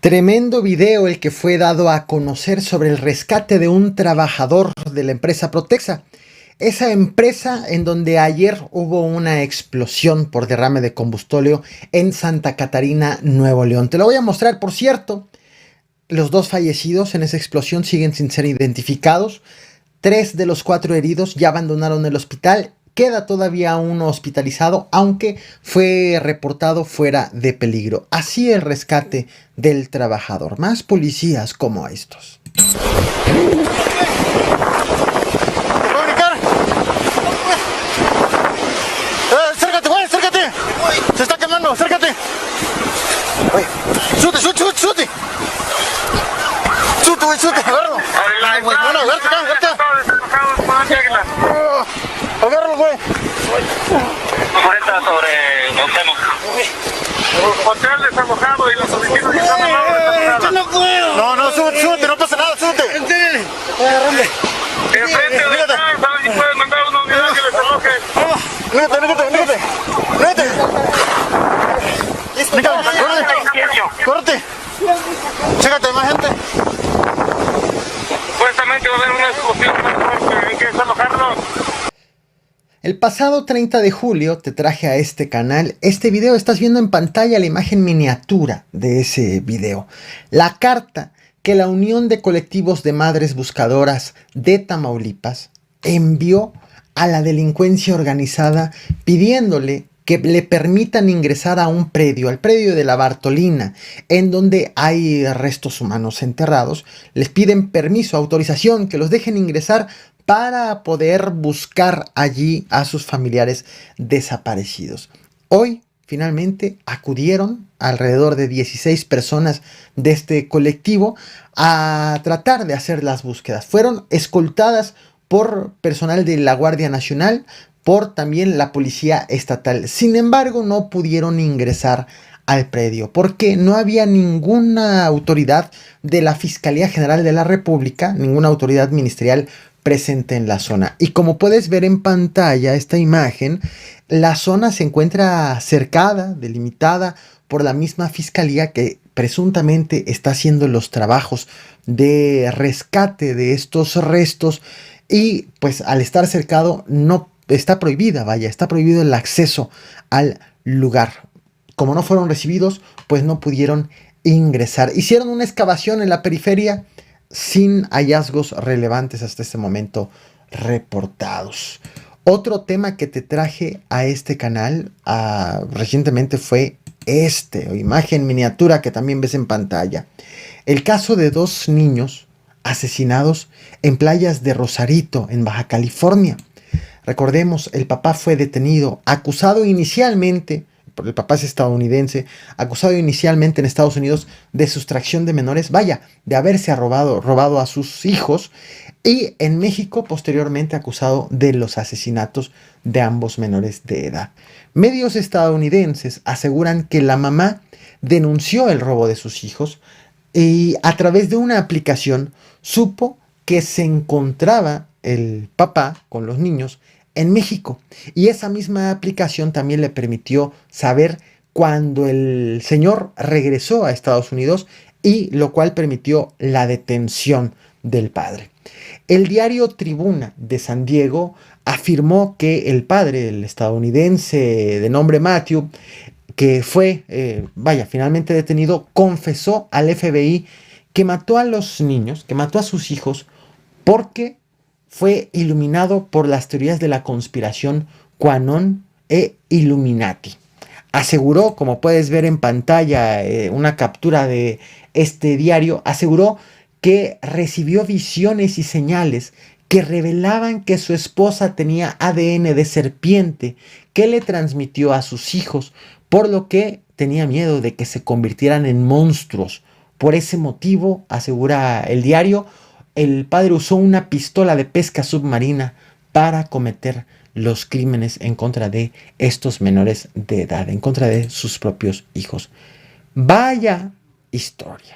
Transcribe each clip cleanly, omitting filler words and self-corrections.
Tremendo video el que fue dado a conocer sobre el rescate de un trabajador de la empresa Protexa. Esa empresa en donde ayer hubo una explosión por derrame de combustóleo en Santa Catarina, Nuevo León. Te lo voy a mostrar, por cierto. Los dos fallecidos en esa explosión siguen sin ser identificados. 3 de los 4 heridos ya abandonaron el hospital. Queda todavía uno hospitalizado, aunque fue reportado fuera de peligro. Así el rescate del trabajador. Más policías como estos. ¡Acércate, güey! ¡Acércate! ¡Se está quemando! ¡Acércate! ¡Súbete, súbete, súbete! ¡Súbete, güey, súbete! ¡Agárralo! ¡Bueno, agárrate acá, agárrate! ¡Agárralo, güey! 40 sobre Cuauhtémoc. Hotel desalojado y los oficinos están desalojada. ¡No puedo! No, súbete, súbete, no pasa nada, súbete. Enfrente de la casa, a ver si pueden mandar una unidad que desaloje. ¡Córrete! ¡Chécate, más gente! Supuestamente va a haber una explosión más fuerte, hay que desalojarlo. El pasado 30 de julio te traje a este canal este video. Estás viendo en pantalla la imagen miniatura de ese video. La carta que la Unión de Colectivos de Madres Buscadoras de Tamaulipas envió a la delincuencia organizada pidiéndole que le permitan ingresar a un predio, al predio de la Bartolina, en donde hay restos humanos enterrados. Les piden permiso, autorización, que los dejen ingresar para poder buscar allí a sus familiares desaparecidos. Hoy, finalmente, acudieron alrededor de 16 personas de este colectivo a tratar de hacer las búsquedas. Fueron escoltadas por personal de la Guardia Nacional, por también la Policía Estatal. Sin embargo, no pudieron ingresar al predio porque no había ninguna autoridad de la Fiscalía General de la República, ninguna autoridad ministerial presente en la zona. Y como puedes ver en pantalla esta imagen, la zona se encuentra cercada, delimitada por la misma fiscalía que presuntamente está haciendo los trabajos de rescate de estos restos, y pues al estar cercado no está prohibida, está prohibido el acceso al lugar. Como no fueron recibidos, pues no pudieron ingresar. Hicieron una excavación en la periferia sin hallazgos relevantes hasta este momento reportados. Otro tema que te traje a este canal recientemente fue imagen miniatura que también ves en pantalla. El caso de 2 niños asesinados en playas de Rosarito, en Baja California. Recordemos, el papá fue detenido, acusado inicialmente, el papá es estadounidense, acusado inicialmente en Estados Unidos de sustracción de menores, de haberse robado a sus hijos, y en México posteriormente acusado de los asesinatos de ambos menores de edad. Medios estadounidenses aseguran que la mamá denunció el robo de sus hijos y a través de una aplicación supo que se encontraba el papá con los niños en México, y esa misma aplicación también le permitió saber cuando el señor regresó a Estados Unidos, y lo cual permitió la detención del padre. El diario Tribuna de San Diego afirmó que el padre, el estadounidense de nombre Matthew, que fue finalmente detenido, confesó al FBI que mató a los niños, que mató a sus hijos porque fue iluminado por las teorías de la conspiración QAnon e Illuminati. Aseguró, como puedes ver en pantalla, una captura de este diario, aseguró que recibió visiones y señales que revelaban que su esposa tenía ADN de serpiente que le transmitió a sus hijos, por lo que tenía miedo de que se convirtieran en monstruos. Por ese motivo, asegura el diario, el padre usó una pistola de pesca submarina para cometer los crímenes en contra de estos menores de edad, en contra de sus propios hijos. Vaya historia.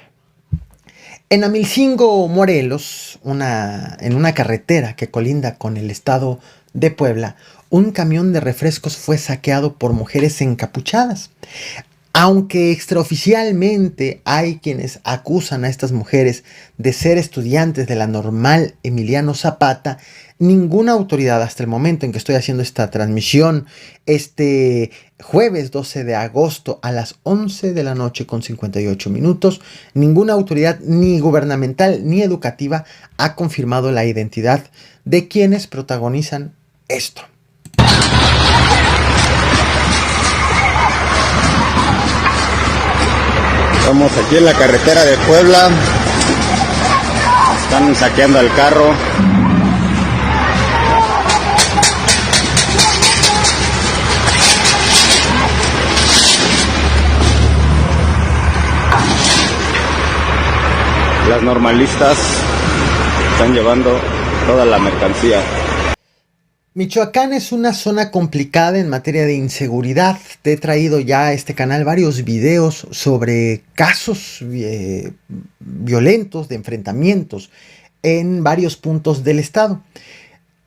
En Amilcingo, Morelos, en una carretera que colinda con el estado de Puebla, un camión de refrescos fue saqueado por mujeres encapuchadas. Aunque extraoficialmente hay quienes acusan a estas mujeres de ser estudiantes de la Normal Emiliano Zapata, ninguna autoridad hasta el momento en que estoy haciendo esta transmisión, este jueves 12 de agosto a las 11 de la noche con 58 minutos, ninguna autoridad ni gubernamental ni educativa ha confirmado la identidad de quienes protagonizan esto. Estamos aquí en la carretera de Puebla. Están saqueando el carro. Las normalistas están llevando toda la mercancía. Michoacán es una zona complicada en materia de inseguridad. Te he traído ya a este canal varios videos sobre casos violentos, de enfrentamientos en varios puntos del estado.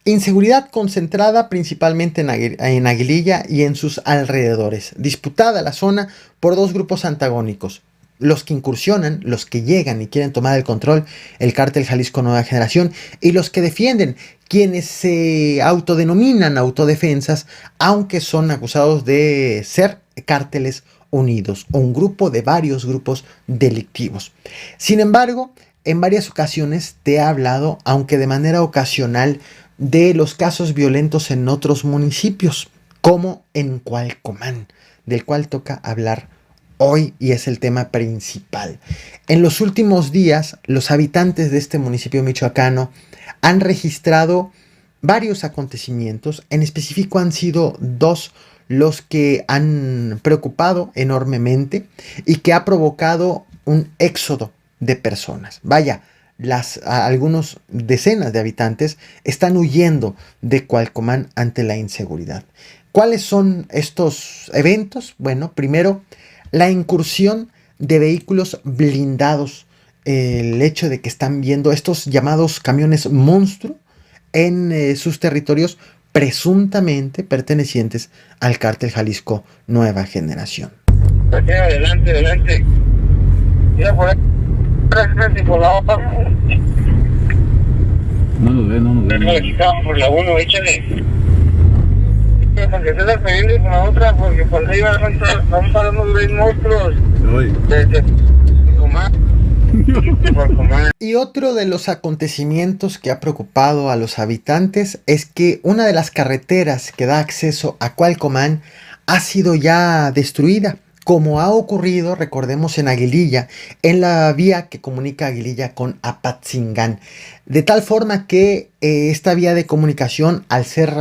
Inseguridad concentrada principalmente en Aguililla y en sus alrededores. Disputada la zona por dos grupos antagónicos. Los que incursionan, los que llegan y quieren tomar el control, el Cártel Jalisco Nueva Generación, y los que defienden, quienes se autodenominan autodefensas, aunque son acusados de ser cárteles unidos o un grupo de varios grupos delictivos. Sin embargo, en varias ocasiones te he hablado, aunque de manera ocasional, de los casos violentos en otros municipios, como en Cualcomán, del cual toca hablar hoy y es el tema principal. En los últimos días, los habitantes de este municipio michoacano han registrado varios acontecimientos. En específico han sido dos los que han preocupado enormemente y que ha provocado un éxodo de personas. Vaya, algunos decenas de habitantes están huyendo de Cualcomán ante la inseguridad. ¿Cuáles son estos eventos? Bueno, primero, la incursión de vehículos blindados, el hecho de que están viendo estos llamados camiones monstruo en sus territorios presuntamente pertenecientes al Cártel Jalisco Nueva Generación. Adelante, adelante. Mira por ahí. Por la otra. No nos ve. Por la 1, échale. Porque se está peleando con la otra, porque por ahí vamos a unos 6 monstruos. Y otro de los acontecimientos que ha preocupado a los habitantes es que una de las carreteras que da acceso a Cualcomán ha sido ya destruida, como ha ocurrido, recordemos, en Aguililla, en la vía que comunica Aguililla con Apatzingán, de tal forma que esta vía de comunicación, al ser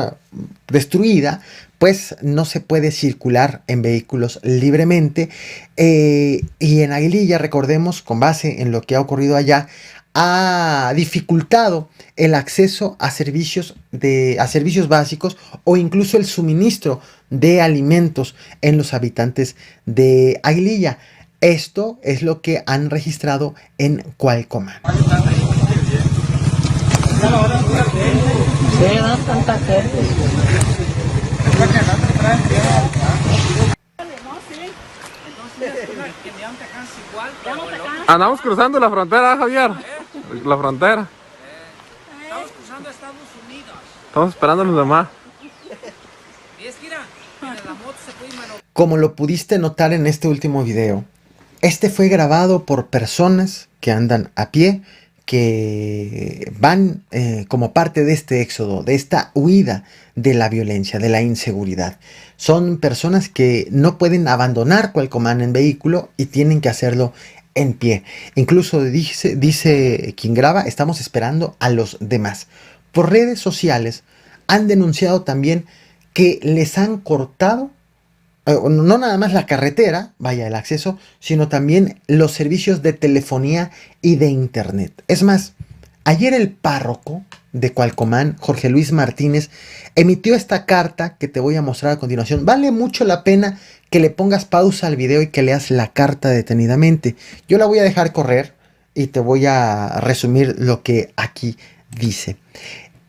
destruida, pues no se puede circular en vehículos libremente, y en Aguililla, recordemos, con base en lo que ha ocurrido allá, ha dificultado el acceso a servicios básicos o incluso el suministro de alimentos en los habitantes de Aguililla. Esto es lo que han registrado en Cualcomán. Andamos cruzando la frontera, Javier. La frontera. Estamos cruzando a Estados Unidos. Estamos esperando a los demás. Y es que mira, la moto se puede maniobrar. Como lo pudiste notar en este último video, este fue grabado por personas que andan a pie, que van como parte de este éxodo, de esta huida de la violencia, de la inseguridad. Son personas que no pueden abandonar Cualcomán en vehículo y tienen que hacerlo en pie. Incluso dice quien graba, estamos esperando a los demás. Por redes sociales han denunciado también que les han cortado no nada más la carretera, vaya, el acceso, sino también los servicios de telefonía y de internet. Es más, ayer el párroco de Cualcomán, Jorge Luis Martínez, emitió esta carta que te voy a mostrar a continuación. Vale mucho la pena que le pongas pausa al video y que leas la carta detenidamente. Yo la voy a dejar correr y te voy a resumir lo que aquí dice.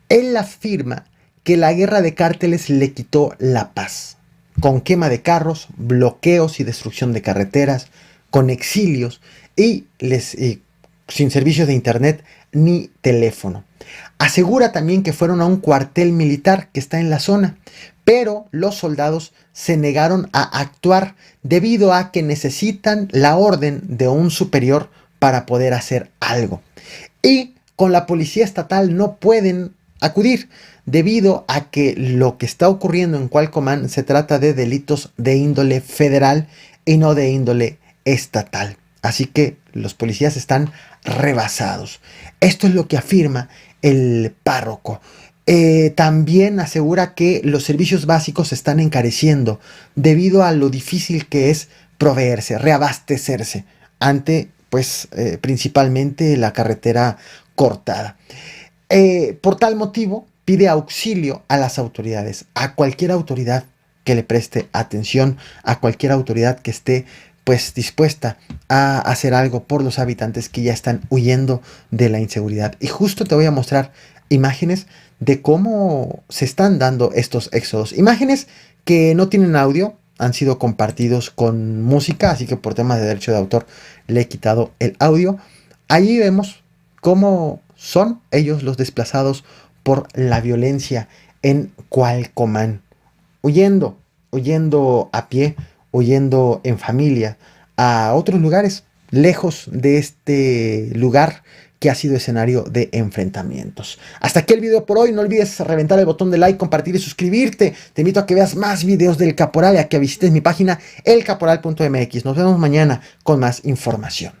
Él afirma que la guerra de cárteles le quitó la paz. con quema de carros, bloqueos y destrucción de carreteras, con exilios y sin servicios de internet ni teléfono. Asegura también que fueron a un cuartel militar que está en la zona, pero los soldados se negaron a actuar debido a que necesitan la orden de un superior para poder hacer algo. Y con la policía estatal no pueden acudir debido a que lo que está ocurriendo en Cualcomán se trata de delitos de índole federal y no de índole estatal. Así que los policías están rebasados. Esto es lo que afirma el párroco. También asegura que los servicios básicos se están encareciendo debido a lo difícil que es proveerse, reabastecerse ante, pues, principalmente la carretera cortada. Por tal motivo, pide auxilio a las autoridades, a cualquier autoridad que le preste atención, a cualquier autoridad que esté pues dispuesta a hacer algo por los habitantes que ya están huyendo de la inseguridad. Y justo te voy a mostrar imágenes de cómo se están dando estos éxodos. Imágenes que no tienen audio, han sido compartidos con música, así que por temas de derecho de autor le he quitado el audio. Allí vemos cómo son ellos los desplazados por la violencia en Cualcomán, huyendo a pie, huyendo en familia a otros lugares, lejos de este lugar que ha sido escenario de enfrentamientos. Hasta aquí el video por hoy. No olvides reventar el botón de like, compartir y suscribirte. Te invito a que veas más videos del Caporal y a que visites mi página elcaporal.mx. Nos vemos mañana con más información.